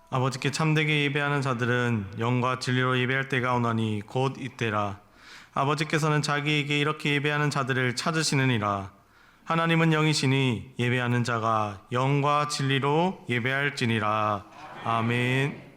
아버지께 참되게 예배하는 자들은 영과 진리로 예배할 때가 오나니 곧 이때라. 아버지께서는 자기에게 이렇게 예배하는 자들을 찾으시느니라. 하나님은 영이시니 예배하는 자가 영과 진리로 예배할지니라. 아멘.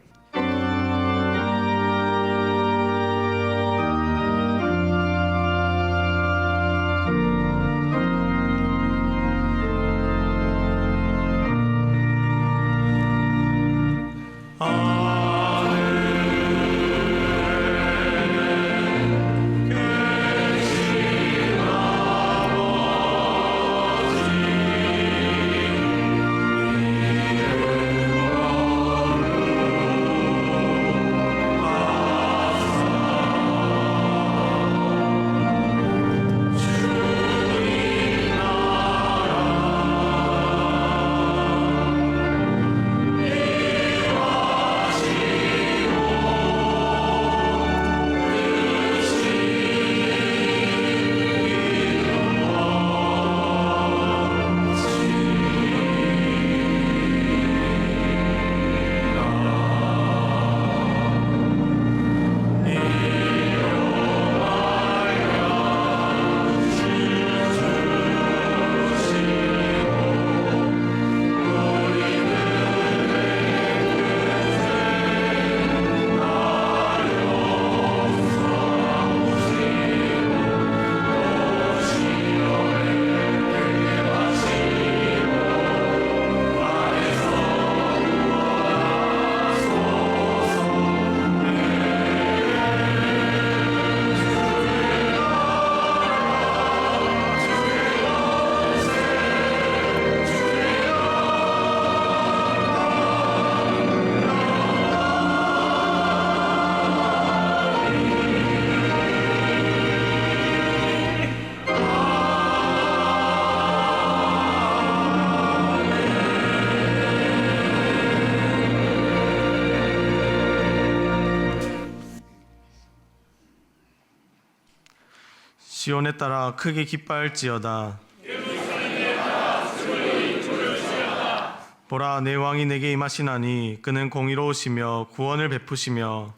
시온에 따라 크게 기뻐할지어다. 보라, 내 왕이 내게 임하시나니 그는 공의로우시며 구원을 베푸시며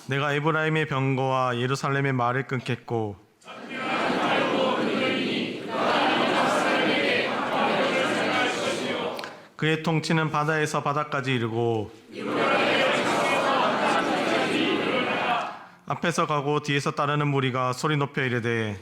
내가 에브라임의 병거와 예루살렘의 말을 끊겠고 그의 통치는 바다에서 바다까지 이르고 앞에서 가고 뒤에서 따르는 무리가 소리 높여 이르되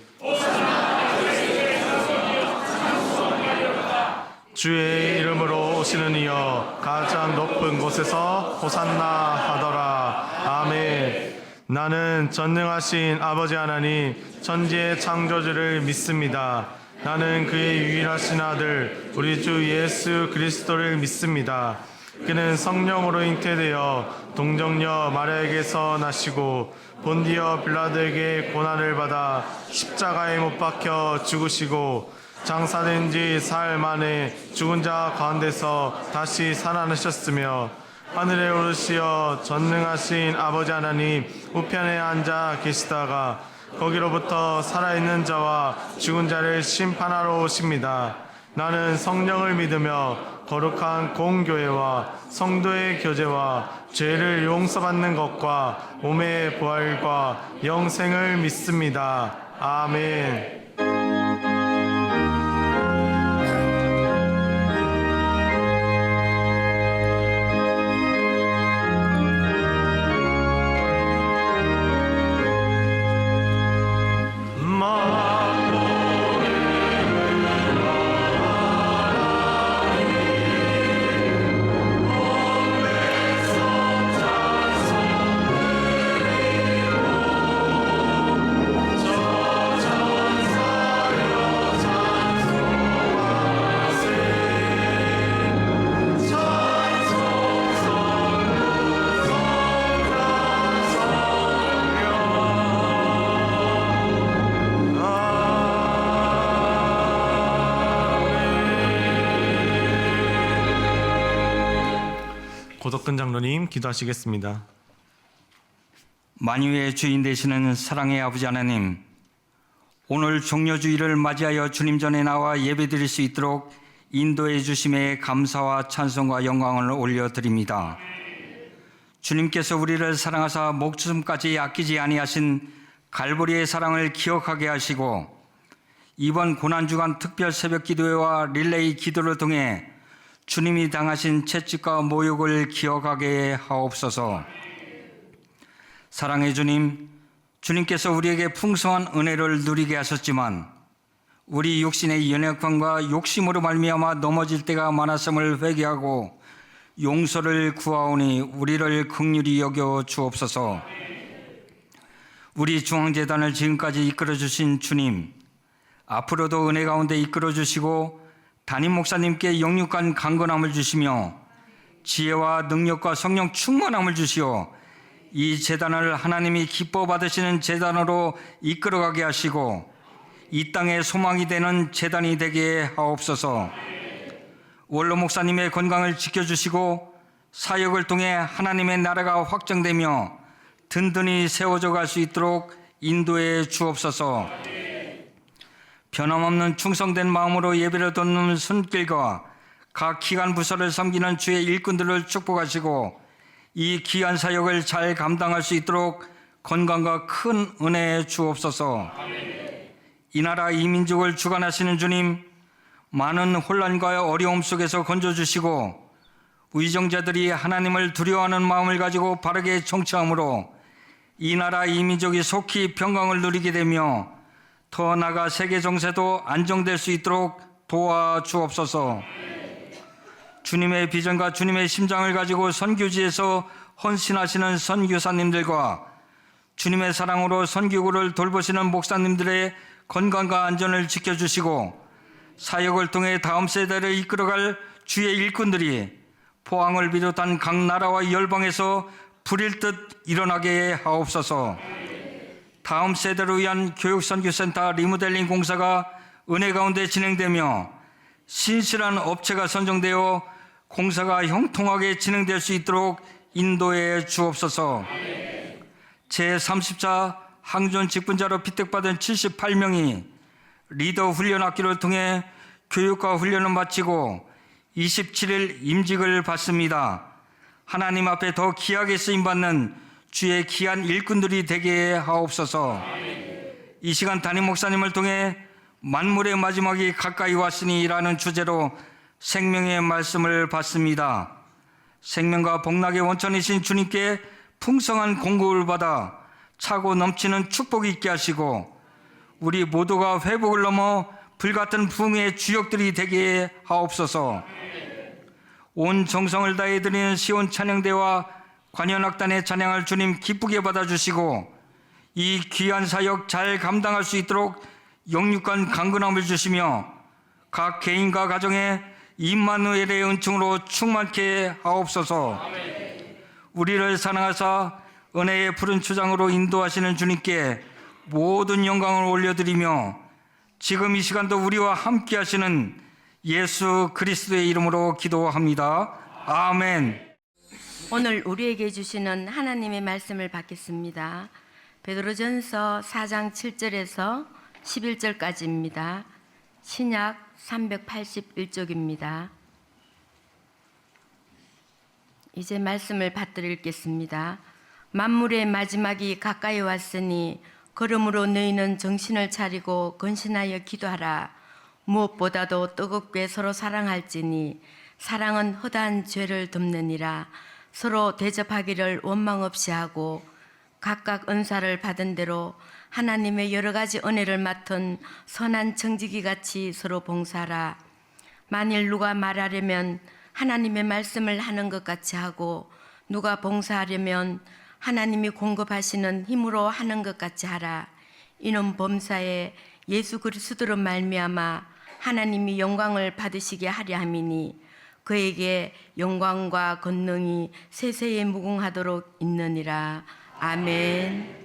주의 이름으로 오시는 이여 가장 높은 곳에서 호산나 하더라. 아멘. 나는 전능하신 아버지 하나님 천지의 창조주를 믿습니다. 나는 그의 유일하신 아들 우리 주 예수 그리스도를 믿습니다. 그는 성령으로 잉태되어 동정녀 마리아에게서 나시고 본디어 빌라도에게 고난을 받아 십자가에 못 박혀 죽으시고 장사된 지 사흘 만에 죽은 자 가운데서 다시 살아나셨으며 하늘에 오르시어 전능하신 아버지 하나님 우편에 앉아 계시다가 거기로부터 살아있는 자와 죽은 자를 심판하러 오십니다. 나는 성령을 믿으며 거룩한 공교회와 성도의 교제와 죄를 용서받는 것과 몸의 부활과 영생을 믿습니다. 아멘. 고덕근 장로님 기도하시겠습니다. 만유의 주인 되시는 사랑의 아버지 하나님, 오늘 종려주일을 맞이하여 주님 전에 나와 예배드릴 수 있도록 인도해 주심에 감사와 찬송과 영광을 올려드립니다. 주님께서 우리를 사랑하사 목숨까지 아끼지 아니하신 갈보리의 사랑을 기억하게 하시고 이번 고난주간 특별 새벽 기도회와 릴레이 기도를 통해 주님이 당하신 채찍과 모욕을 기억하게 하옵소서. 사랑의 주님, 주님께서 우리에게 풍성한 은혜를 누리게 하셨지만 우리 육신의 연약함과 욕심으로 말미암아 넘어질 때가 많았음을 회개하고 용서를 구하오니 우리를 긍휼히 여겨 주옵소서. 우리 중앙재단을 지금까지 이끌어 주신 주님, 앞으로도 은혜 가운데 이끌어 주시고 담임 목사님께 영육간 강건함을 주시며 지혜와 능력과 성령 충만함을 주시어 이 재단을 하나님이 기뻐 받으시는 재단으로 이끌어가게 하시고 이 땅의 소망이 되는 재단이 되게 하옵소서. 원로 목사님의 건강을 지켜주시고 사역을 통해 하나님의 나라가 확장되며 든든히 세워져 갈 수 있도록 인도해 주옵소서. 변함없는 충성된 마음으로 예배를 돕는 손길과 각 기관 부서를 섬기는 주의 일꾼들을 축복하시고 이 귀한 사역을 잘 감당할 수 있도록 건강과 큰 은혜 주옵소서. 이 나라 이 민족을 주관하시는 주님, 많은 혼란과 어려움 속에서 건져주시고 위정자들이 하나님을 두려워하는 마음을 가지고 바르게 정치함으로 이 나라 이 민족이 속히 평강을 누리게 되며 더 나아가 세계 정세도 안정될 수 있도록 도와주옵소서. 주님의 비전과 주님의 심장을 가지고 선교지에서 헌신하시는 선교사님들과 주님의 사랑으로 선교구를 돌보시는 목사님들의 건강과 안전을 지켜주시고 사역을 통해 다음 세대를 이끌어갈 주의 일꾼들이 포항을 비롯한 각 나라와 열방에서 불일듯 일어나게 하옵소서. 다음 세대를 위한 교육선교센터 리모델링 공사가 은혜 가운데 진행되며 신실한 업체가 선정되어 공사가 형통하게 진행될 수 있도록 인도해 주옵소서. 제34 항존 직분자로 피택받은 78명이 리더 훈련 학기를 통해 교육과 훈련을 마치고 27일 임직을 받습니다. 하나님 앞에 더 귀하게 쓰임받는 주의 귀한 일꾼들이 되게 하옵소서. 이 시간 담임 목사님을 통해 만물의 마지막이 가까이 왔으니 라는 주제로 생명의 말씀을 받습니다. 생명과 복락의 원천이신 주님께 풍성한 공급을 받아 차고 넘치는 축복이 있게 하시고 우리 모두가 회복을 넘어 불같은 부흥의 주역들이 되게 하옵소서. 온 정성을 다해 드리는 시온 찬양대와 관현악단의 찬양을 주님 기쁘게 받아주시고 이 귀한 사역 잘 감당할 수 있도록 영육간 강건함을 주시며 각 개인과 가정에 임마누엘의 은총으로 충만케 하옵소서. 우리를 사랑하사 은혜의 푸른 추장으로 인도하시는 주님께 모든 영광을 올려드리며 지금 이 시간도 우리와 함께 하시는 예수 그리스도의 이름으로 기도합니다. 아멘. 오늘 우리에게 주시는 하나님의 말씀을 받겠습니다. 베드로전서 4장 7절에서 11절까지입니다. 신약 381쪽입니다. 이제 말씀을 받들겠습니다. 만물의 마지막이 가까이 왔으니 그러므로 너희는 정신을 차리고 건신하여 기도하라. 무엇보다도 뜨겁게 서로 사랑할지니 사랑은 허다한 죄를 덮느니라. 서로 대접하기를 원망 없이 하고 각각 은사를 받은 대로 하나님의 여러 가지 은혜를 맡은 선한 청지기 같이 서로 봉사하라. 만일 누가 말하려면 하나님의 말씀을 하는 것 같이 하고 누가 봉사하려면 하나님이 공급하시는 힘으로 하는 것 같이 하라. 이는 범사에 예수 그리스도로 말미암아 하나님이 영광을 받으시게 하려 함이니 그에게 영광과 권능이 세세에 무궁하도록 있느니라. 아멘.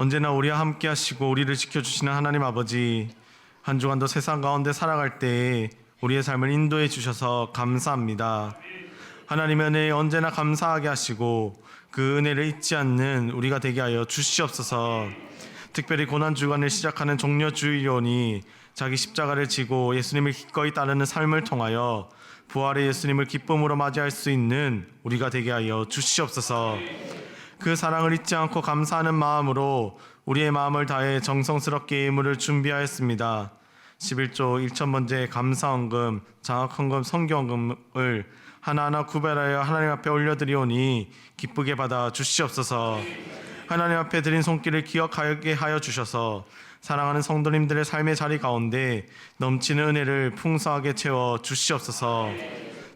언제나 우리와 함께 하시고 우리를 지켜주시는 하나님 아버지, 한 주간도 세상 가운데 살아갈 때에 우리의 삶을 인도해 주셔서 감사합니다. 하나님의 은혜에 언제나 감사하게 하시고 그 은혜를 잊지 않는 우리가 되게 하여 주시옵소서. 특별히 고난주간을 시작하는 종려주일요원이 자기 십자가를 지고 예수님을 기꺼이 따르는 삶을 통하여 부활의 예수님을 기쁨으로 맞이할 수 있는 우리가 되게 하여 주시옵소서. 그 사랑을 잊지 않고 감사하는 마음으로 우리의 마음을 다해 정성스럽게 예물을 준비하였습니다. 11조 1,000번째 감사헌금, 장학헌금, 성교헌금을 하나하나 구별하여 하나님 앞에 올려드리오니 기쁘게 받아 주시옵소서. 하나님 앞에 드린 손길을 기억하게 하여 주셔서 사랑하는 성도님들의 삶의 자리 가운데 넘치는 은혜를 풍성하게 채워 주시옵소서.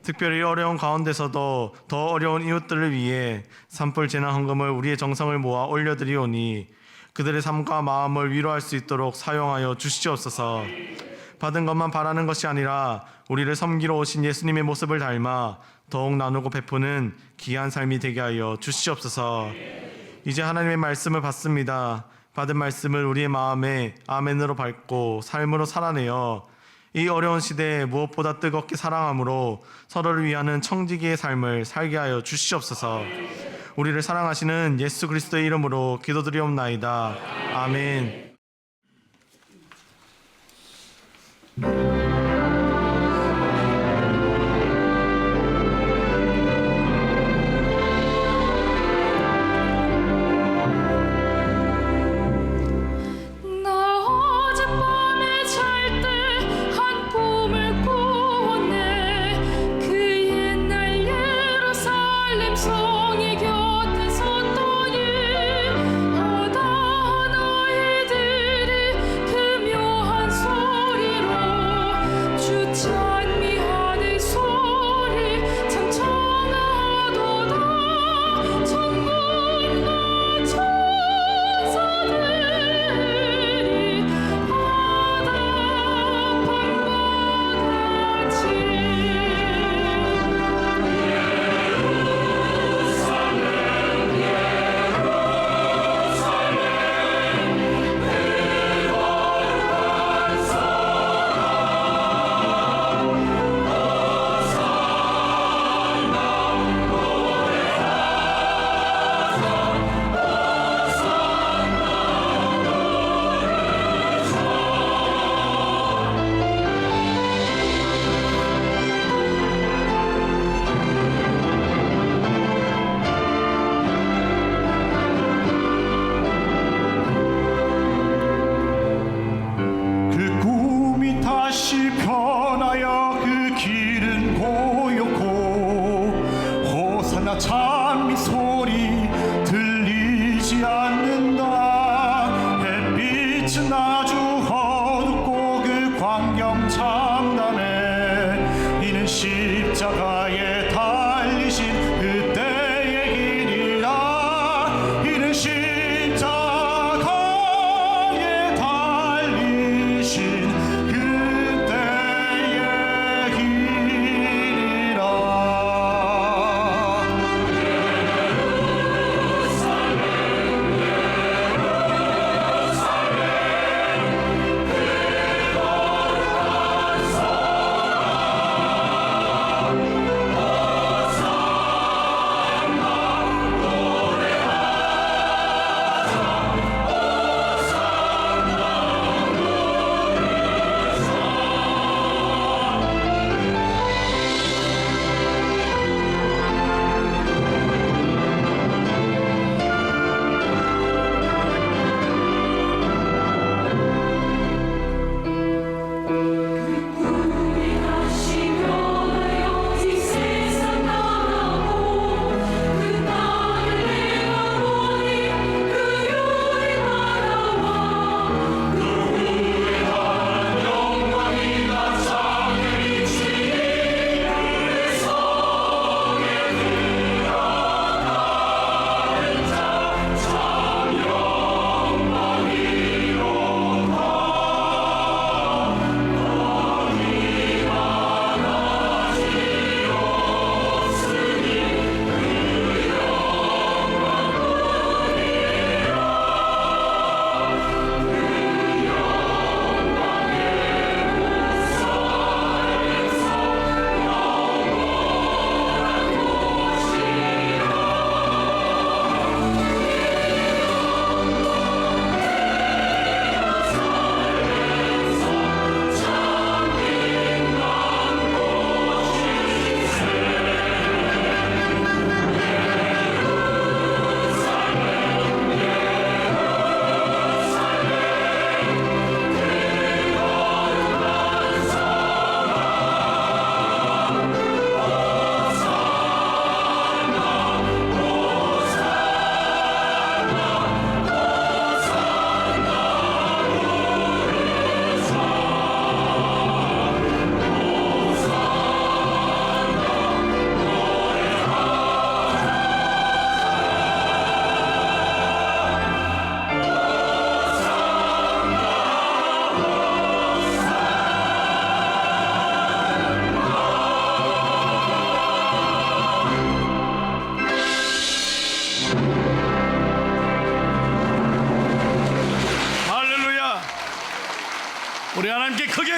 특별히 어려운 가운데서도 더 어려운 이웃들을 위해 산불 재난 헌금을 우리의 정성을 모아 올려드리오니 그들의 삶과 마음을 위로할 수 있도록 사용하여 주시옵소서. 받은 것만 바라는 것이 아니라 우리를 섬기러 오신 예수님의 모습을 닮아 더욱 나누고 베푸는 귀한 삶이 되게 하여 주시옵소서. 이제 하나님의 말씀을 받습니다. 받은 말씀을 우리의 마음에 아멘으로 밟고 삶으로 살아내어 이 어려운 시대에 무엇보다 뜨겁게 사랑함으로 서로를 위하는 청지기의 삶을 살게 하여 주시옵소서. 우리를 사랑하시는 예수 그리스도의 이름으로 기도드리옵나이다. 아멘.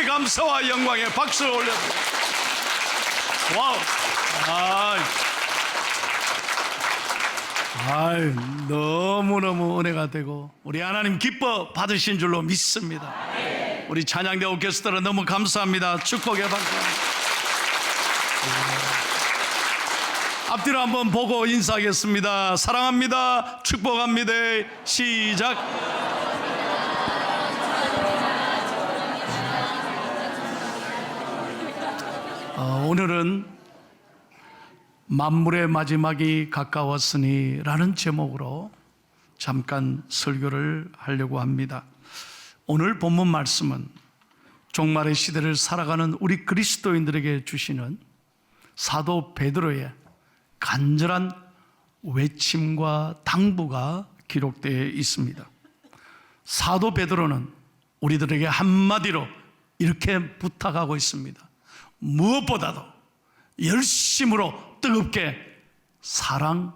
주의 감사와 영광에 박수를 올려드립니다. 와우. 너무너무 은혜가 되고 우리 하나님 기뻐 받으신 줄로 믿습니다. 우리 찬양대 오케스트라 너무 감사합니다. 축복의 박수. 앞뒤로 한번 보고 인사하겠습니다. 사랑합니다. 축복합니다. 시작. 오늘은 만물의 마지막이 가까웠으니 라는 제목으로 잠깐 설교를 하려고 합니다. 오늘 본문 말씀은 종말의 시대를 살아가는 우리 그리스도인들에게 주시는 사도 베드로의 간절한 외침과 당부가 기록되어 있습니다. 사도 베드로는 우리들에게 한마디로 이렇게 부탁하고 있습니다. 무엇보다도 열심으로 뜨겁게 사랑할지니.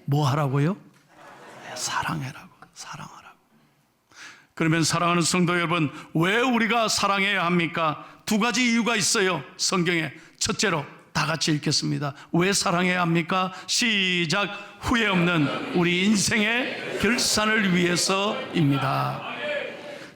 뭐 하라고요? 사랑해라고. 사랑하라고. 그러면 사랑하는 성도 여러분, 왜 우리가 사랑해야 합니까? 두 가지 이유가 있어요. 성경에. 첫째로 다 같이 읽겠습니다. 왜 사랑해야 합니까? 시작. 후회 없는 우리 인생의 결산을 위해서입니다.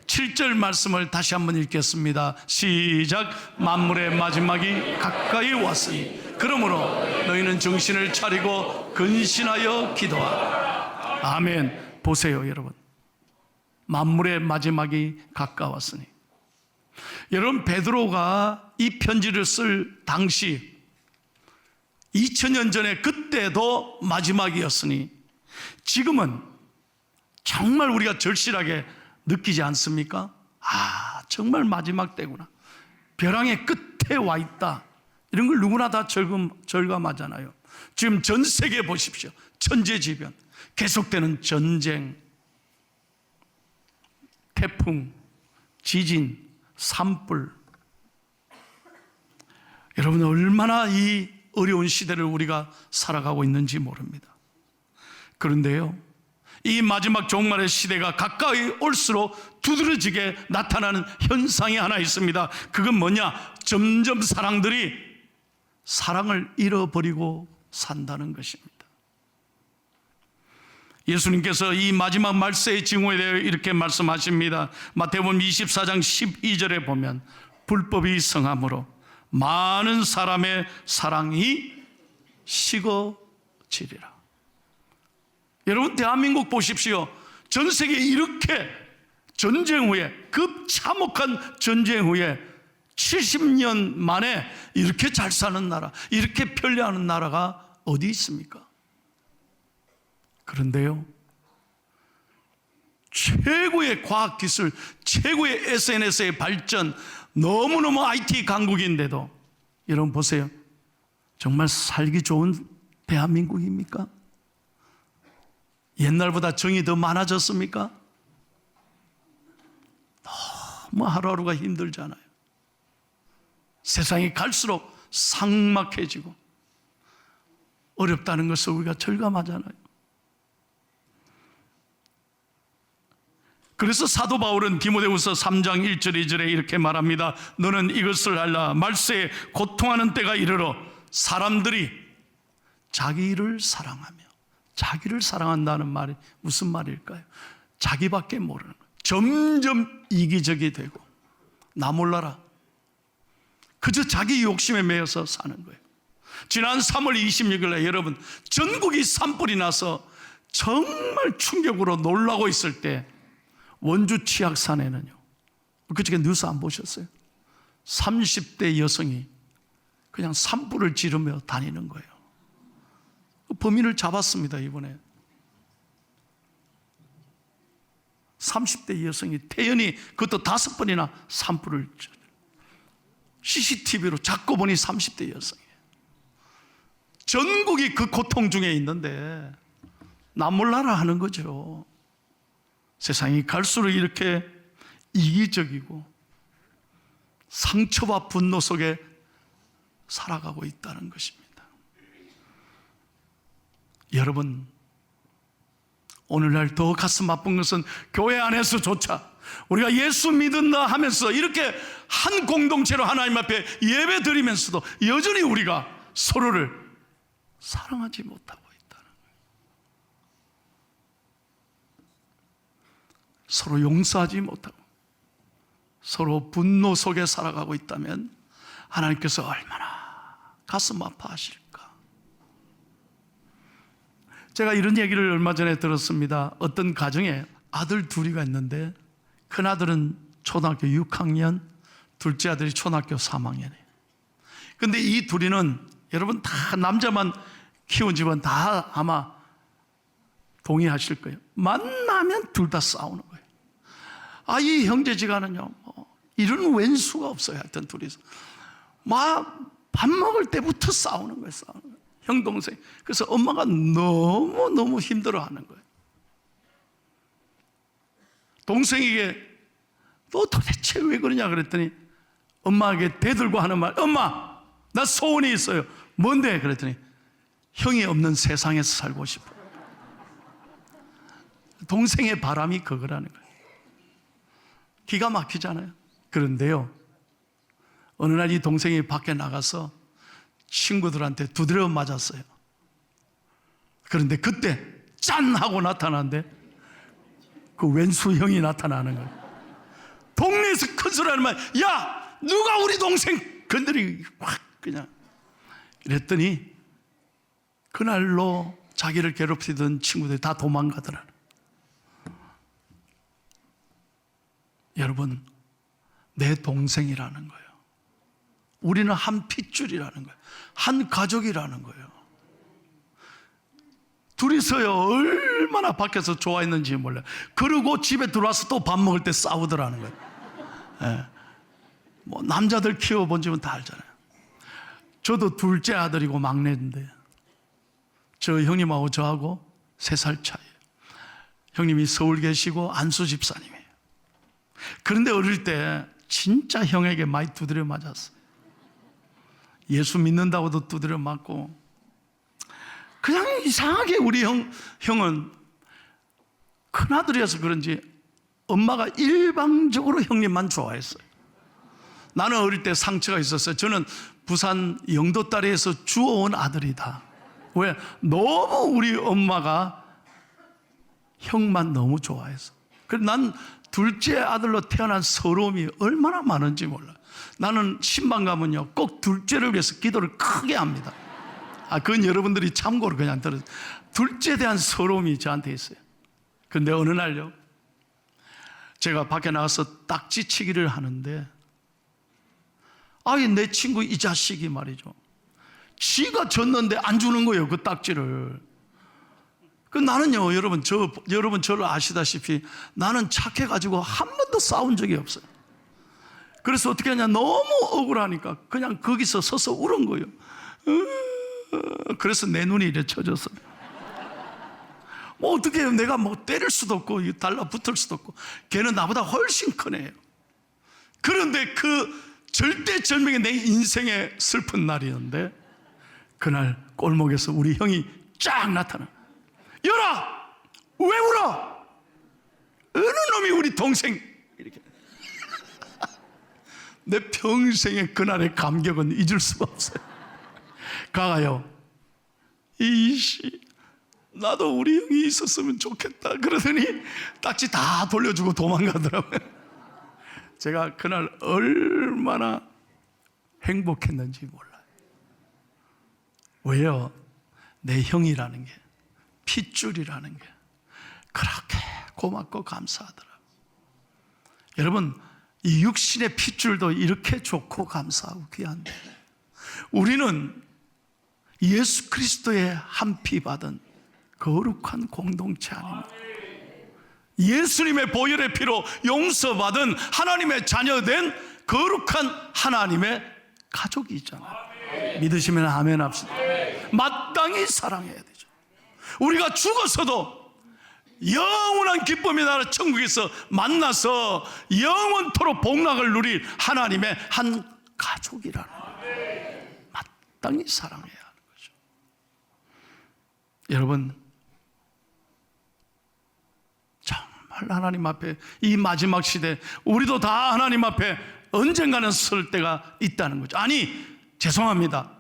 7절 말씀을 다시 한번 읽겠습니다. 시작. 만물의 마지막이 가까이 왔으니 그러므로 너희는 정신을 차리고 근신하여 기도하라. 아멘. 보세요 여러분, 만물의 마지막이 가까웠으니. 여러분, 베드로가 이 편지를 쓸 당시 2000년 전에 그때도 마지막이었으니 지금은 정말 우리가 절실하게 느끼지 않습니까? 정말 마지막 때구나. 벼랑의 끝에 와 있다. 이런 걸 누구나 다 절감하잖아요. 지금 전 세계 보십시오. 천재지변, 계속되는 전쟁, 태풍, 지진, 산불. 여러분, 얼마나 이 어려운 시대를 우리가 살아가고 있는지 모릅니다. 그런데요, 이 마지막 종말의 시대가 가까이 올수록 두드러지게 나타나는 현상이 하나 있습니다. 그건 뭐냐? 점점 사람들이 사랑을 잃어버리고 산다는 것입니다. 예수님께서 이 마지막 말세의 징후에 대해 이렇게 말씀하십니다. 마태복음 24장 12절에 보면 불법이 성함으로 많은 사람의 사랑이 식어지리라. 여러분, 대한민국 보십시오. 전 세계 이렇게 전쟁 후에, 급참혹한 전쟁 후에 70년 만에 이렇게 잘 사는 나라, 이렇게 편리하는 나라가 어디 있습니까? 그런데요, 최고의 과학기술, 최고의 SNS의 발전, 너무너무 IT 강국인데도 여러분 보세요. 정말 살기 좋은 대한민국입니까? 옛날보다 정이 더 많아졌습니까? 너무 하루하루가 힘들잖아요. 세상이 갈수록 삭막해지고 어렵다는 것을 우리가 절감하잖아요. 그래서 사도 바울은 디모데후서 3장 1절 2절에 이렇게 말합니다. 너는 이것을 알라. 말세에 고통하는 때가 이르러 사람들이 자기를 사랑하며. 자기를 사랑한다는 말이 무슨 말일까요? 자기밖에 모르는 거예요. 점점 이기적이 되고 나 몰라라, 그저 자기 욕심에 매여서 사는 거예요. 지난 3월 26일 날 여러분, 전국이 산불이 나서 정말 충격으로 놀라고 있을 때 원주 치악산에는요, 그저께 뉴스 안 보셨어요? 30대 여성이 그냥 산불을 지르며 다니는 거예요. 범인을 잡았습니다. 이번에 30대 여성이 태연히, 그것도 5번이나 산불을, CCTV로 잡고 보니 30대 여성이에요. 전국이 그 고통 중에 있는데 나 몰라라 하는 거죠. 세상이 갈수록 이렇게 이기적이고 상처와 분노 속에 살아가고 있다는 것입니다. 여러분, 오늘날 더 가슴 아픈 것은 교회 안에서조차 우리가 예수 믿는다 하면서 이렇게 한 공동체로 하나님 앞에 예배 드리면서도 여전히 우리가 서로를 사랑하지 못하고 있다는 거예요. 서로 용서하지 못하고 서로 분노 속에 살아가고 있다면 하나님께서 얼마나 가슴 아파하실까. 제가 이런 얘기를 얼마 전에 들었습니다. 어떤 가정에 아들 둘이가 있는데 큰아들은 초등학교 6학년, 둘째 아들이 초등학교 3학년이에요. 근데 이 둘이는 여러분 다 남자만 키운 집은 다 아마 동의하실 거예요. 만나면 둘 다 싸우는 거예요. 이 형제지간은요, 이런 왼수가 없어요. 하여튼 둘이서 막 밥 먹을 때부터 싸우는 거예요. 싸우는 거예요. 형 동생. 그래서 엄마가 너무 힘들어하는 거예요. 동생에게 너 도대체 왜 그러냐 그랬더니 엄마에게 대들고 하는 말, 엄마 나 소원이 있어요. 뭔데? 그랬더니 형이 없는 세상에서 살고 싶어. 동생의 바람이 그거라는 거예요. 기가 막히잖아요. 그런데요, 어느 날 이 동생이 밖에 나가서 친구들한테 두드려 맞았어요. 그런데 그때 짠 하고 나타나는데 그 왼수 형이 나타나는 거예요. 동네에서 큰 소리 하는 말, 야 누가 우리 동생 건드리 확 그냥. 그랬더니 그날로 자기를 괴롭히던 친구들이 다 도망가더라. 여러분, 내 동생이라는 거예요. 우리는 한 핏줄이라는 거예요. 한 가족이라는 거예요. 둘이서요 얼마나 밖에서 좋아했는지 몰라요. 그리고 집에 들어와서 또 밥 먹을 때 싸우더라는 거예요. 예. 뭐 남자들 키워본 집은 다 알잖아요. 저도 둘째 아들이고 막내인데 저 형님하고 저하고 3살 차이에요. 형님이 서울 계시고 안수 집사님이에요. 그런데 어릴 때 진짜 형에게 많이 두드려 맞았어요. 예수 믿는다고도 두드려 맞고, 그냥 이상하게 우리 형은 큰아들이어서 그런지 엄마가 일방적으로 형님만 좋아했어요. 나는 어릴 때 상처가 있었어요. 저는 부산 영도다리에서 주워온 아들이다. 왜? 너무 우리 엄마가 형만 너무 좋아해서. 그래서 난 둘째 아들로 태어난 서러움이 얼마나 많은지 몰라요. 나는 신방 가면요 꼭 둘째를 위해서 기도를 크게 합니다. 그건 여러분들이 참고로 그냥 들으세요. 둘째에 대한 서러움이 저한테 있어요. 그런데 어느 날요, 제가 밖에 나가서 딱지치기를 하는데 내 친구 이 자식이 말이죠, 지가 졌는데 안 주는 거예요, 그 딱지를. 나는요, 여러분 저를 아시다시피 나는 착해가지고 한 번도 싸운 적이 없어요. 그래서 어떻게 하냐, 너무 억울하니까 그냥 거기서 서서 울은 거예요. 그래서 내 눈이 이래 쳐졌어요. 뭐 어떻게 해요, 내가 뭐 때릴 수도 없고 달라붙을 수도 없고, 걔는 나보다 훨씬 크네요. 그런데 그 절대절명의 내 인생의 슬픈 날이었는데, 그날 골목에서 우리 형이 쫙 나타나. 열아, 왜 울어? 어느 놈이 우리 동생, 이렇게. 내 평생의 그날의 감격은 잊을 수가 없어요. 가가요, 이씨 나도 우리 형이 있었으면 좋겠다 그러더니 딱지 다 돌려주고 도망가더라고요. 제가 그날 얼마나 행복했는지 몰라요. 왜요? 내 형이라는 게, 핏줄이라는 게 그렇게 고맙고 감사하더라고요. 여러분, 이 육신의 핏줄도 이렇게 좋고 감사하고 귀한데, 우리는 예수 그리스도의 한 피 받은 거룩한 공동체 아닙니까? 예수님의 보혈의 피로 용서받은 하나님의 자녀된 거룩한 하나님의 가족이잖아요. 믿으시면 아멘 합시다. 마땅히 사랑해야 되죠. 우리가 죽어서도 영원한 기쁨의 나라 천국에서 만나서 영원토록 복락을 누릴 하나님의 한 가족이라는 거예요. 마땅히 사랑해야 하는 거죠. 여러분, 하나님 앞에 이 마지막 시대 우리도 다 하나님 앞에 언젠가는 설 때가 있다는 거죠. 아니 죄송합니다.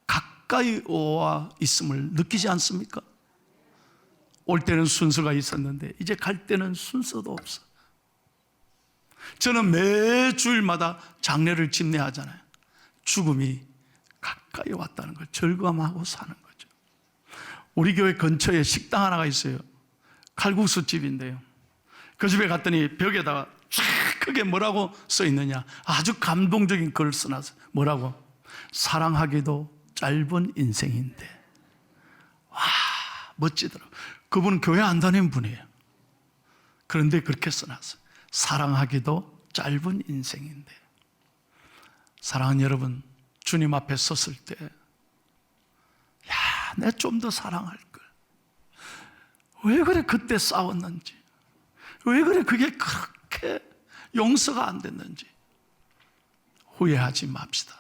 가까이 와 있음을 느끼지 않습니까? 올 때는 순서가 있었는데 이제 갈 때는 순서도 없어. 저는 매 주일마다 장례를 집례하잖아요. 죽음이 가까이 왔다는 걸 절감하고 사는 거죠. 우리 교회 근처에 식당 하나가 있어요. 칼국수 집인데요. 그 집에 갔더니 벽에다가 쫙 크게 뭐라고 써 있느냐, 아주 감동적인 글을 써놨어요. 뭐라고? 사랑하기도 짧은 인생인데. 와, 멋지더라고요. 그분은 교회 안 다니는 분이에요. 그런데 그렇게 써놨어요. 사랑하기도 짧은 인생인데. 사랑하는 여러분, 주님 앞에 섰을 때, 야, 내가 좀 더 사랑할 걸. 왜 그래 그때 싸웠는지, 왜 그래 그게 그렇게 용서가 안 됐는지 후회하지 맙시다.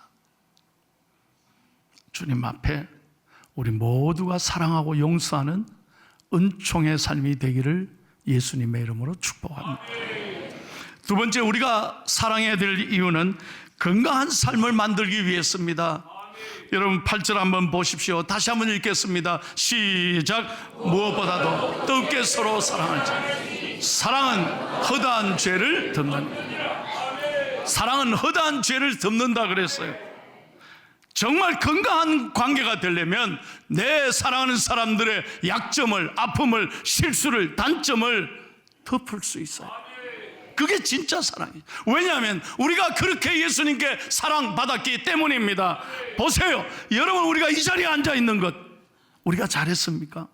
주님 앞에 우리 모두가 사랑하고 용서하는 은총의 삶이 되기를 예수님의 이름으로 축복합니다. 두 번째, 우리가 사랑해야 될 이유는 건강한 삶을 만들기 위해서입니다. 여러분 8절 한번 보십시오. 다시 한번 읽겠습니다. 시작. 무엇보다도 뜨겁게 서로 사랑하자. 사랑은 허다한 죄를 덮는다. 사랑은 허다한 죄를 덮는다 그랬어요. 정말 건강한 관계가 되려면 내 사랑하는 사람들의 약점을, 아픔을, 실수를, 단점을 덮을 수 있어요. 그게 진짜 사랑이에요. 왜냐하면 우리가 그렇게 예수님께 사랑받았기 때문입니다. 보세요, 여러분, 우리가 이 자리에 앉아 있는 것 우리가 잘했습니까?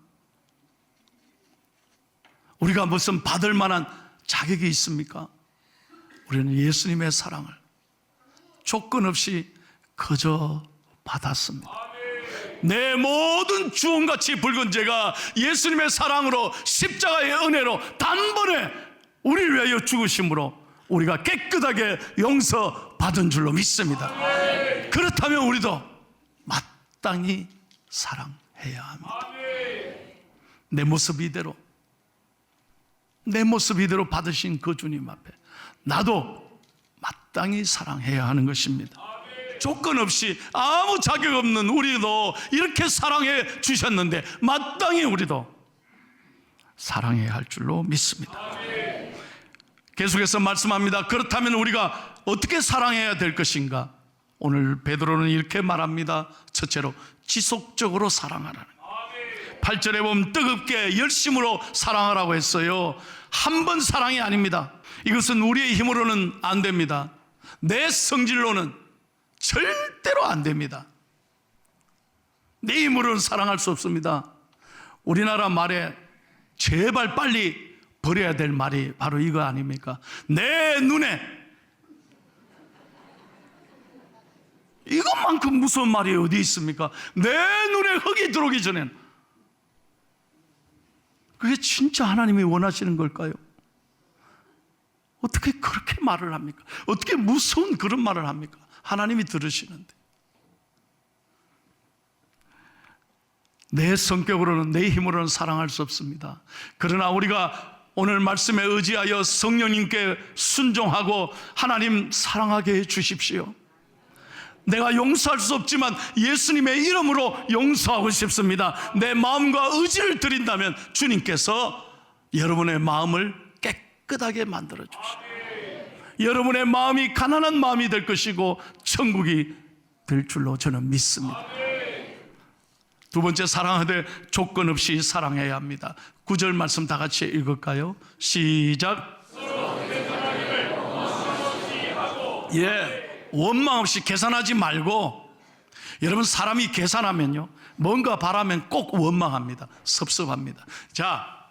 우리가 무슨 받을 만한 자격이 있습니까? 우리는 예수님의 사랑을 조건 없이 그저 받았습니다. 내 모든 주홍같이 붉은 죄가 예수님의 사랑으로, 십자가의 은혜로 단번에 우리를 위하여 죽으심으로 우리가 깨끗하게 용서받은 줄로 믿습니다. 그렇다면 우리도 마땅히 사랑해야 합니다. 내 모습 이대로, 내 모습 이대로 받으신 그 주님 앞에 나도 마땅히 사랑해야 하는 것입니다. 조건 없이 아무 자격 없는 우리도 이렇게 사랑해 주셨는데 마땅히 우리도 사랑해야 할 줄로 믿습니다. 계속해서 말씀합니다. 그렇다면 우리가 어떻게 사랑해야 될 것인가? 오늘 베드로는 이렇게 말합니다. 첫째로 지속적으로 사랑하라는 거예요. 8절에 보면 뜨겁게 열심으로 사랑하라고 했어요. 한 번 사랑이 아닙니다. 이것은 우리의 힘으로는 안 됩니다. 내 성질로는 절대로 안 됩니다. 내 힘으로는 사랑할 수 없습니다. 우리나라 말에 제발 빨리 버려야 될 말이 바로 이거 아닙니까? 내 눈에, 이것만큼 무서운 말이 어디 있습니까? 내 눈에 흙이 들어오기 전엔. 그게 진짜 하나님이 원하시는 걸까요? 어떻게 그렇게 말을 합니까? 어떻게 무서운 그런 말을 합니까? 하나님이 들으시는데. 내 성격으로는, 내 힘으로는 사랑할 수 없습니다. 그러나 우리가 오늘 말씀에 의지하여 성령님께 순종하고 하나님 사랑하게 해 주십시오. 내가 용서할 수 없지만 예수님의 이름으로 용서하고 싶습니다. 내 마음과 의지를 드린다면 주님께서 여러분의 마음을 깨끗하게 만들어 주십니다. 여러분의 마음이 가난한 마음이 될 것이고 천국이 될 줄로 저는 믿습니다. 두 번째, 사랑하되 조건 없이 사랑해야 합니다. 9절 말씀 다 같이 읽을까요? 시작. 원망 없이 계산하지 말고. 여러분, 사람이 계산하면요, 뭔가 바라면 꼭 원망합니다. 섭섭합니다. 자,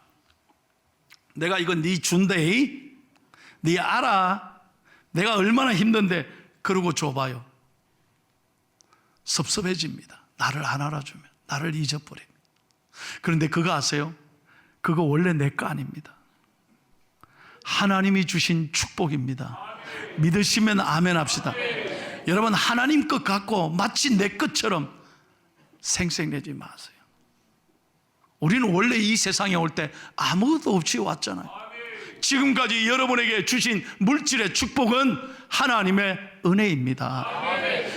내가 이거 네 준대, 네 알아, 내가 얼마나 힘든데, 그러고 줘봐요. 섭섭해집니다. 나를 안 알아주면, 나를 잊어버립니다. 그런데 그거 아세요? 그거 원래 내 거 아닙니다. 하나님이 주신 축복입니다. 믿으시면 아멘 합시다. 여러분, 하나님 것 갖고 마치 내 것처럼 생색내지 마세요. 우리는 원래 이 세상에 올 때 아무것도 없이 왔잖아요. 지금까지 여러분에게 주신 물질의 축복은 하나님의 은혜입니다.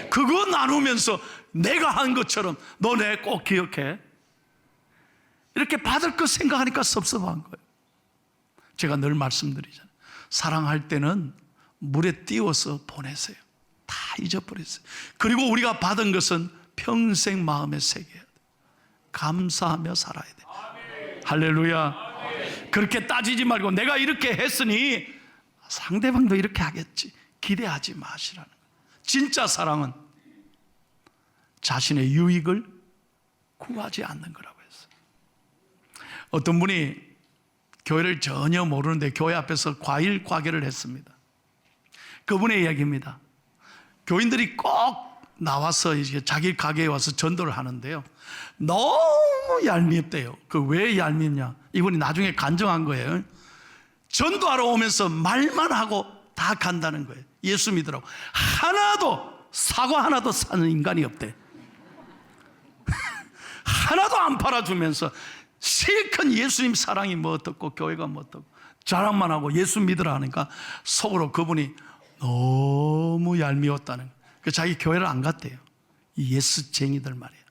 그거 나누면서 내가 한 것처럼 너네 꼭 기억해. 이렇게 받을 것 생각하니까 섭섭한 거예요. 제가 늘 말씀드리잖아요. 사랑할 때는 물에 띄워서 보내세요. 다 잊어버렸어요. 그리고 우리가 받은 것은 평생 마음에 새겨야 돼. 감사하며 살아야 돼. 할렐루야. 그렇게 따지지 말고 내가 이렇게 했으니 상대방도 이렇게 하겠지. 기대하지 마시라는 거예요. 진짜 사랑은 자신의 유익을 구하지 않는 거라고 했어요. 어떤 분이 교회를 전혀 모르는데 교회 앞에서 과일 과계를 했습니다. 그분의 이야기입니다. 교인들이 꼭 나와서 이제 자기 가게에 와서 전도를 하는데요. 너무 얄밉대요. 그 왜 얄밉냐? 이분이 나중에 간증한 거예요. 전도하러 오면서 말만 하고 다 간다는 거예요. 예수 믿으라고. 사과 하나도 사는 인간이 없대. 하나도 안 팔아주면서 실컷 예수님 사랑이 뭐 어떻고 교회가 뭐 어떻고 자랑만 하고 예수 믿으라 하니까 속으로 그분이 너무 얄미웠다는 거예요. 그래서 자기 교회를 안 갔대요. 이 예수쟁이들 말이에요.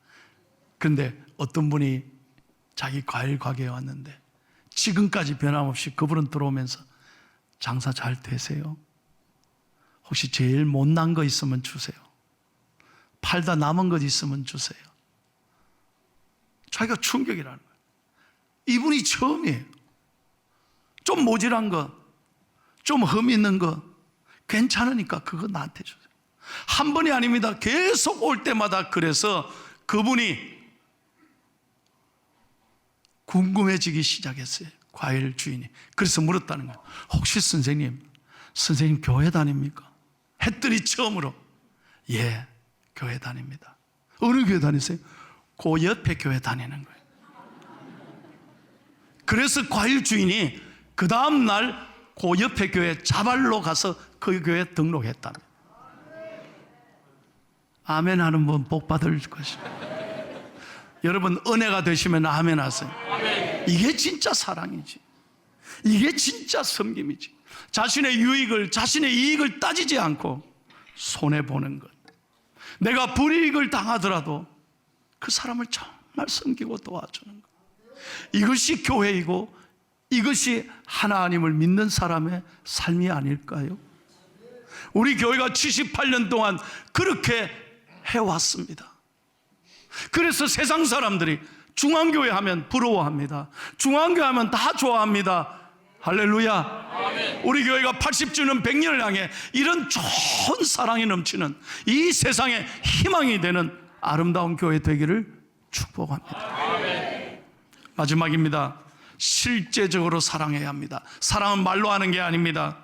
그런데 어떤 분이 자기 과일 가게에 왔는데 지금까지 변함없이 그분은 들어오면서 장사 잘 되세요? 혹시 제일 못난 거 있으면 주세요. 팔다 남은 것 있으면 주세요. 자기가 충격이라는 거예요. 이분이 처음이에요. 좀 모질한 거, 좀 흠 있는 거 괜찮으니까 그거 나한테 주세요. 한 번이 아닙니다. 계속 올 때마다. 그래서 그분이 궁금해지기 시작했어요. 과일 주인이. 그래서 물었다는 거예요. 혹시 선생님 교회 다닙니까? 했더니 처음으로 예, 교회 다닙니다. 어느 교회 다니세요? 그 옆에 교회 다니는 거예요. 그래서 과일 주인이 그 다음 날 그 옆에 교회 자발로 가서 그 교회에 등록했답니다. 아멘 하는 분 복 받을 것입니다. 여러분 은혜가 되시면 아멘 하세요. 이게 진짜 사랑이지. 이게 진짜 섬김이지. 자신의 유익을, 자신의 이익을 따지지 않고 손해보는 것. 내가 불이익을 당하더라도 그 사람을 정말 섬기고 도와주는 것. 이것이 교회이고 이것이 하나님을 믿는 사람의 삶이 아닐까요? 우리 교회가 78년 동안 그렇게 해왔습니다. 그래서 세상 사람들이 중앙교회 하면 부러워합니다. 중앙교회 하면 다 좋아합니다. 할렐루야. 아멘. 우리 교회가 80주년 100년을 향해 이런 좋은 사랑이 넘치는 이 세상에 희망이 되는 아름다운 교회 되기를 축복합니다. 아멘. 마지막입니다. 실제적으로 사랑해야 합니다. 사랑은 말로 하는 게 아닙니다.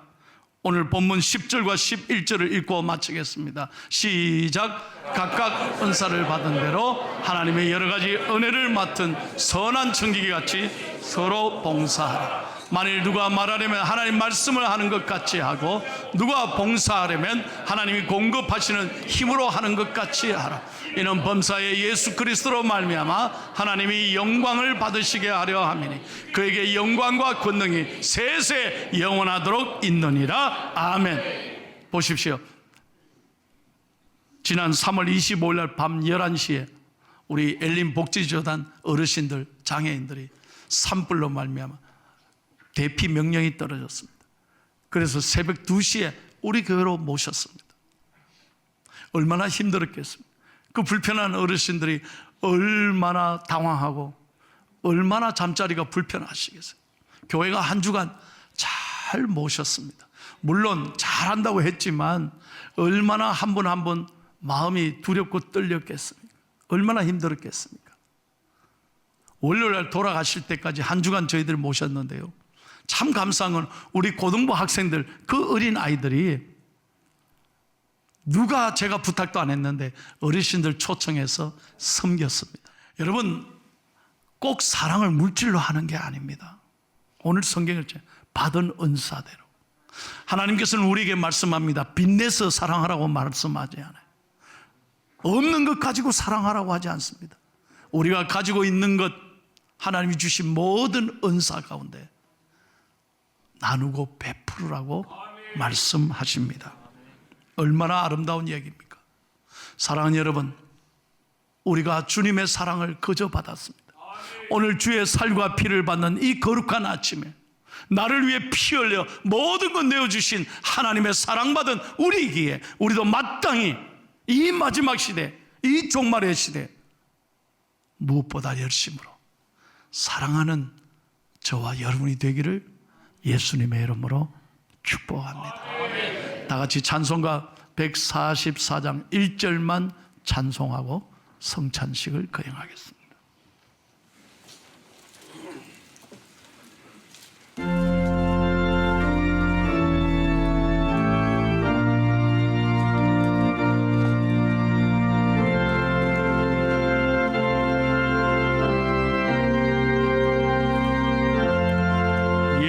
오늘 본문 10절과 11절을 읽고 마치겠습니다. 시작. 각각 은사를 받은 대로 하나님의 여러 가지 은혜를 맡은 선한 청지기 같이 서로 봉사하라. 만일 누가 말하려면 하나님 말씀을 하는 것 같이 하고 누가 봉사하려면 하나님이 공급하시는 힘으로 하는 것 같이 하라. 이는 범사에 예수 그리스도로 말미암아 하나님이 영광을 받으시게 하려 함이니 그에게 영광과 권능이 세세 영원하도록 있느니라. 아멘. 보십시오. 지난 3월 25일 날 밤 11시에 우리 엘린 복지재단 어르신들, 장애인들이 산불로 말미암아 대피 명령이 떨어졌습니다. 그래서 새벽 2시에 우리 교회로 모셨습니다. 얼마나 힘들었겠습니까? 그 불편한 어르신들이 얼마나 당황하고 얼마나 잠자리가 불편하시겠어요. 교회가 한 주간 잘 모셨습니다. 물론 잘한다고 했지만 얼마나 한 분 한 분 마음이 두렵고 떨렸겠습니까? 얼마나 힘들었겠습니까? 월요일날 돌아가실 때까지 한 주간 저희들 모셨는데요, 참 감사한 건 우리 고등부 학생들, 그 어린 아이들이 누가 제가 부탁도 안 했는데 어르신들 초청해서 섬겼습니다. 여러분, 꼭 사랑을 물질로 하는 게 아닙니다. 오늘 성경을 받은 은사대로. 하나님께서는 우리에게 말씀합니다. 빚내서 사랑하라고 말씀하지 않아요. 없는 것 가지고 사랑하라고 하지 않습니다. 우리가 가지고 있는 것, 하나님이 주신 모든 은사 가운데 나누고 베푸르라고 말씀하십니다. 얼마나 아름다운 얘기입니까? 사랑하는 여러분, 우리가 주님의 사랑을 거저 받았습니다. 오늘 주의 살과 피를 받는 이 거룩한 아침에 나를 위해 피 흘려 모든 것 내어주신 하나님의 사랑받은 우리이기에 우리도 마땅히 이 마지막 시대, 이 종말의 시대 무엇보다 열심으로 사랑하는 저와 여러분이 되기를 예수님의 이름으로 축복합니다. 다 같이 찬송가 144장 1절만 찬송하고 성찬식을 거행하겠습니다.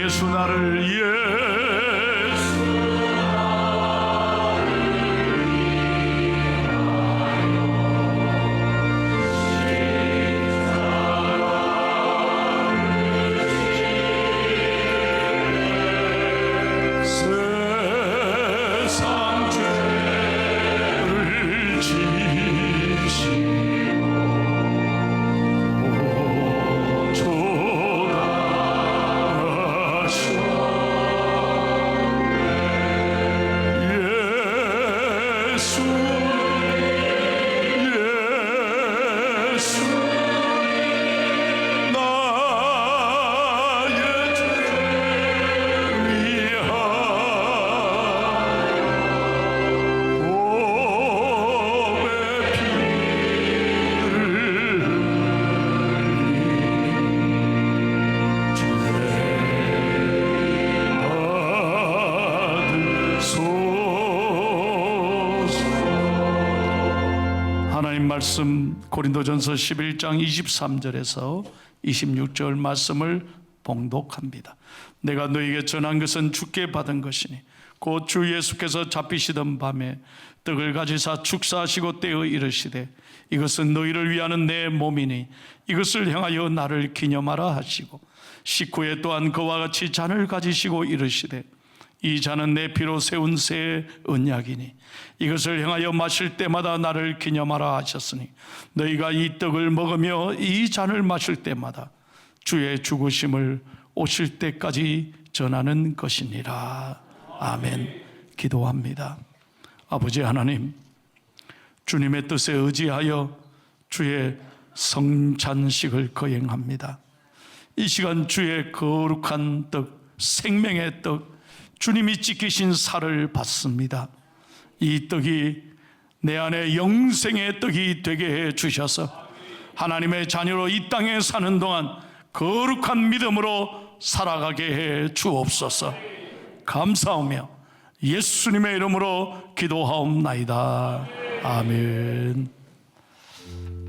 예수 나를 세상 죄를 지시고 말씀 고린도전서 11장 23절에서 26절 말씀을 봉독합니다. 내가 너에게 전한 것은 주께 받은 것이니 곧 주 예수께서 잡히시던 밤에 떡을 가지사 축사하시고 떼어 이르시되 이것은 너희를 위하는 내 몸이니 이것을 향하여 나를 기념하라 하시고 식후에 또한 그와 같이 잔을 가지시고 이르시되 이 잔은 내 피로 세운 새 언약이니 이것을 향하여 마실 때마다 나를 기념하라 하셨으니 너희가 이 떡을 먹으며 이 잔을 마실 때마다 주의 죽으심을 오실 때까지 전하는 것이니라. 아멘. 기도합니다. 아버지 하나님, 주님의 뜻에 의지하여 주의 성찬식을 거행합니다. 이 시간 주의 거룩한 떡, 생명의 떡, 주님이 찢기신 살을 받습니다. 이 떡이 내 안에 영생의 떡이 되게 해 주셔서 하나님의 자녀로 이 땅에 사는 동안 거룩한 믿음으로 살아가게 해 주옵소서. 감사하며 예수님의 이름으로 기도하옵나이다. 아멘.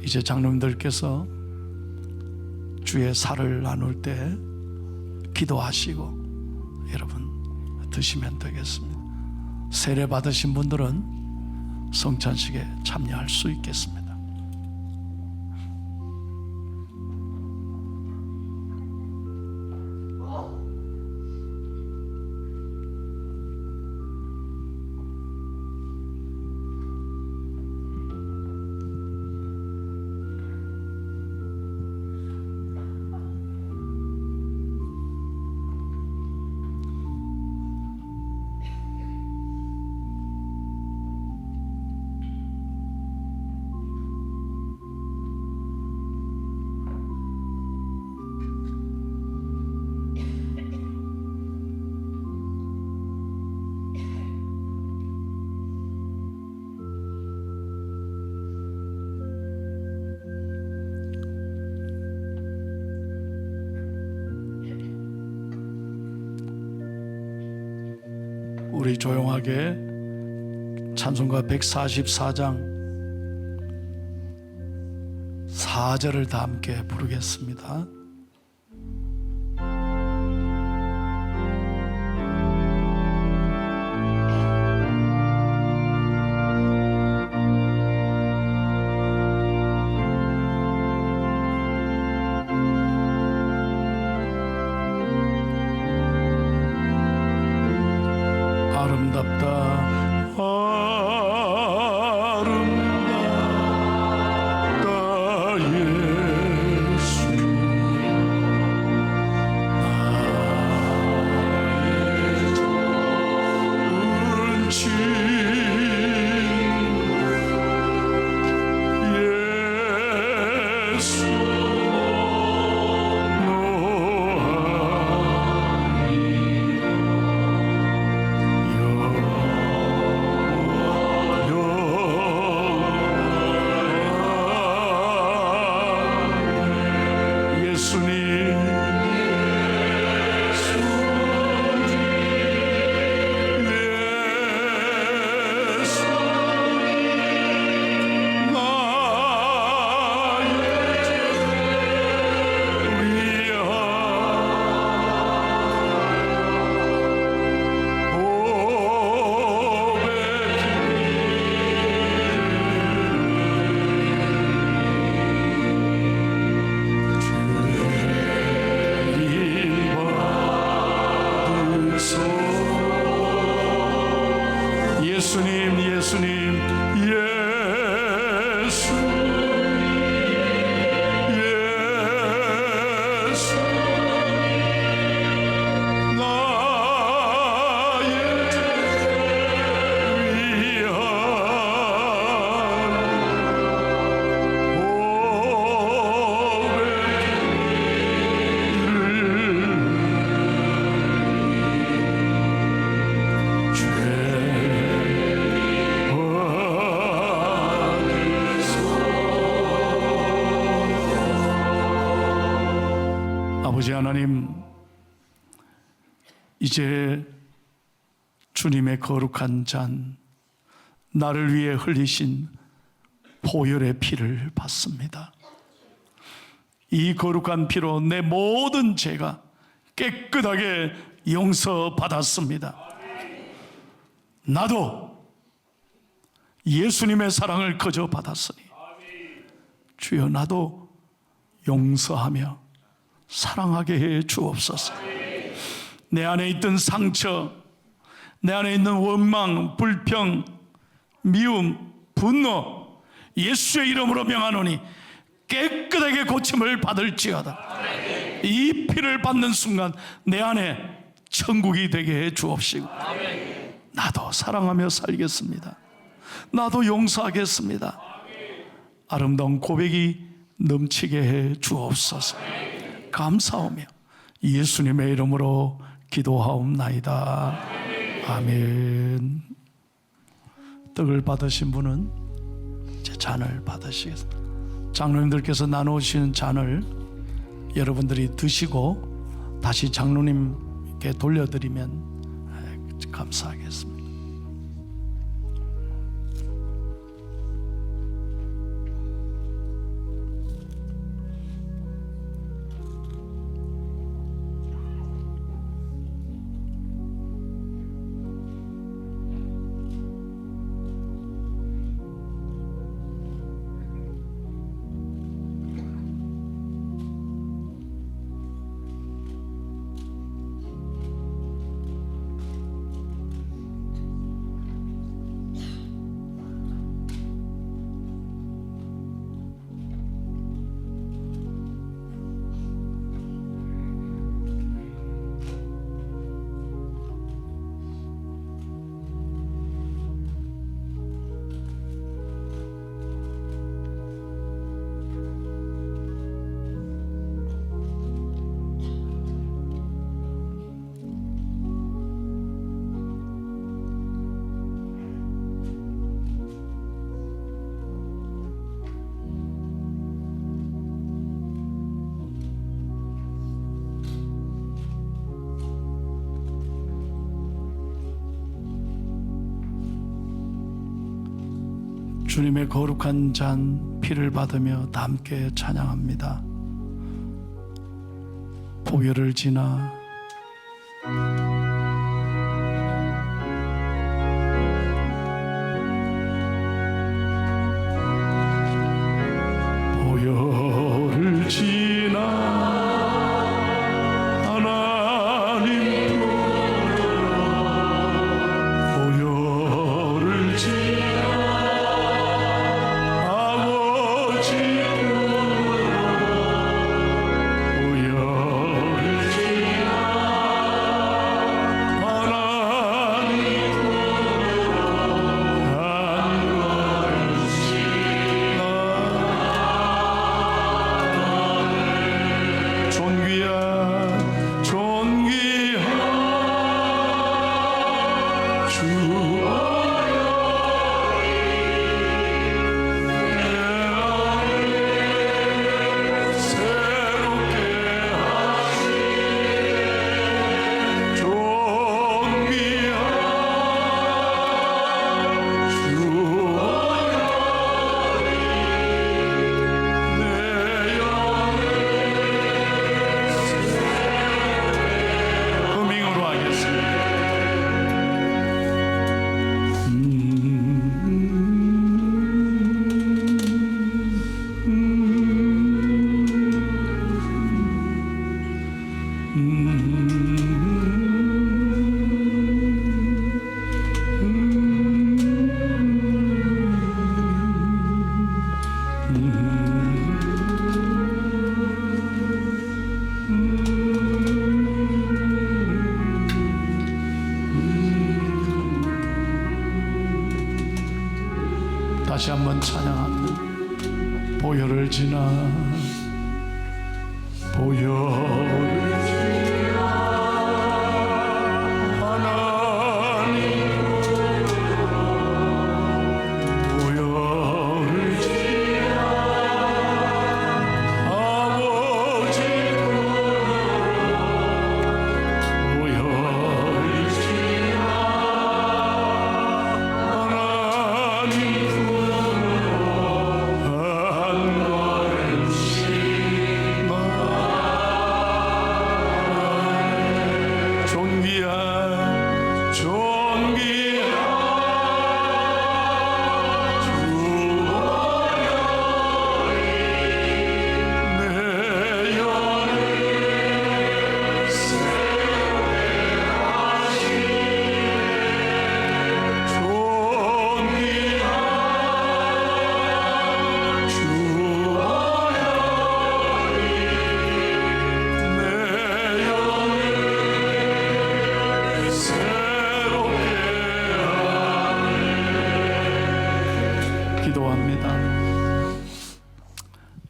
이제 장로님들께서 주의 살을 나눌 때 기도하시고 여러분 드시면 되겠습니다. 세례 받으신 분들은 성찬식에 참여할 수 있겠습니다. 우리 조용하게 찬송가 144장 4절을 다 함께 부르겠습니다. 아버지 하나님, 이제 주님의 거룩한 잔, 나를 위해 흘리신 보혈의 피를 받습니다. 이 거룩한 피로 내 모든 죄가 깨끗하게 용서받았습니다. 나도 예수님의 사랑을 거저 받았으니 주여, 나도 용서하며 사랑하게 해 주옵소서. 내 안에 있던 상처, 내 안에 있는 원망, 불평, 미움, 분노, 예수의 이름으로 명하노니 깨끗하게 고침을 받을지어다. 이 피를 받는 순간 내 안에 천국이 되게 해 주옵시고, 나도 사랑하며 살겠습니다. 나도 용서하겠습니다. 아름다운 고백이 넘치게 해 주옵소서. 감사하며 예수님의 이름으로 기도하옵나이다. 아멘. 떡을 받으신 분은 제 잔을 받으시겠습니다. 장로님들께서 나누시는 잔을 여러분들이 드시고 다시 장로님께 돌려드리면 감사하겠습니다. 주님의 거룩한 잔 피를 받으며 다 함께 찬양합니다. 보혈을 지나 보혈을 지나 하나님 보혈을 지나 아버지 보혈을 지나 다시 한번 찬양합니다. 보혈을 지나 보혈을 지나 하나님 보혈을 지나 아버지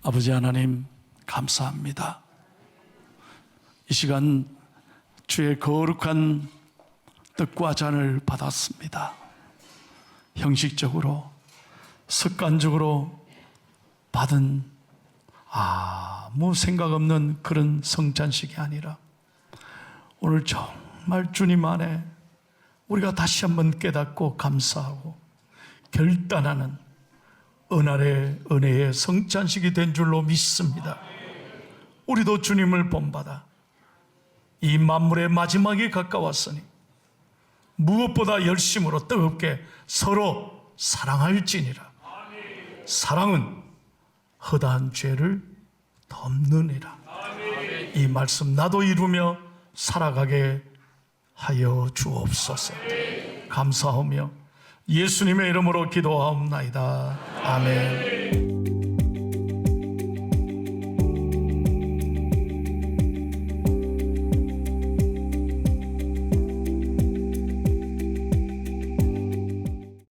아버지 하나님 감사합니다. 이 시간 주의 거룩한 떡과 잔을 받았습니다. 형식적으로 습관적으로 받은 아무 생각 없는 그런 성찬식이 아니라 오늘 정말 주님 안에 우리가 다시 한번 깨닫고 감사하고 결단하는 은혜의 성찬식이 된 줄로 믿습니다. 우리도 주님을 본받아 이 만물의 마지막이 가까웠으니 무엇보다 열심으로 뜨겁게 서로 사랑할지니라. 사랑은 허다한 죄를 덮느니라. 이 말씀 나도 이루며 살아가게 하여 주옵소서. 감사하며 예수님의 이름으로 기도하옵나이다. 아멘.